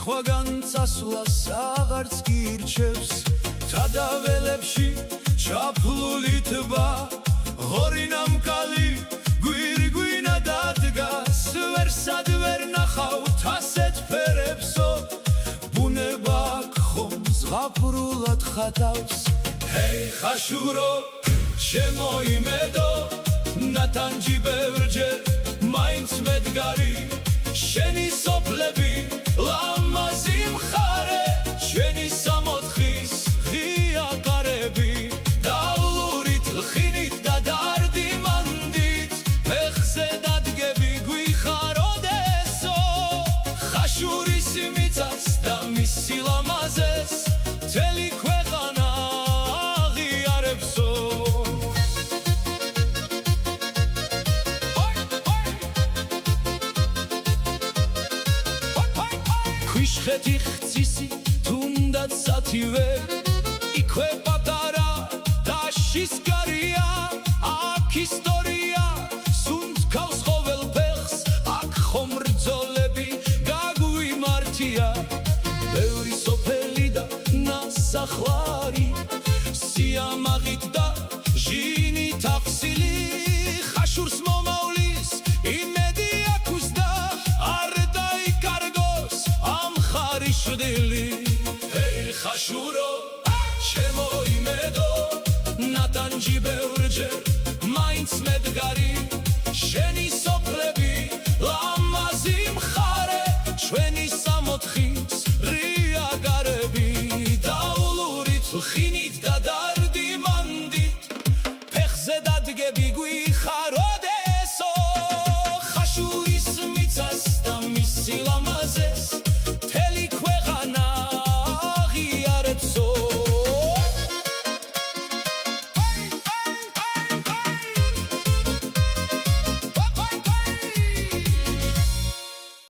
სხვაგან წასვლას აღარც გირჩევს თადაველებში ჩაფლული თბა ღორი ნამკალი გვირგვინა დადგას ვერსად ვერ ნახავთ ასეთ ფერებსო ბუნება ხომ ზღაპრულად ხატავს ჰეი ხაშურო შემოიმედო ნატანჯი ბევრჯერ მაინც მედგარი შენი სოფლები ლამაზი მხარე ჩვენი სამოთხის ღია კარები დავლურით ლხინით და დარდიმანდით ფეხზე დადგები გვიხაროდესო ხაშურის მიწას და მისი ლამაზეს მთელი ქვეყანა აღიარებსო ქვიშხეთი ხცისი თუნდაც სათივე იქვე პატარა დაშის გარია აქ ისტორია სუნთქავს ყოველ ფეხს აქ ხომ რძოლები გაგვიმართია ბევრი სოფელი და ნასახლარი სიამაღით და ჟინით ახსილი ხაშურს მომავლის იმედი აქვს და არ დაიკარგოს ამ ხარიშდილი ჰეი ხაშურო შემოიმედო ნატანჯი ბევრჯერ მაინც მე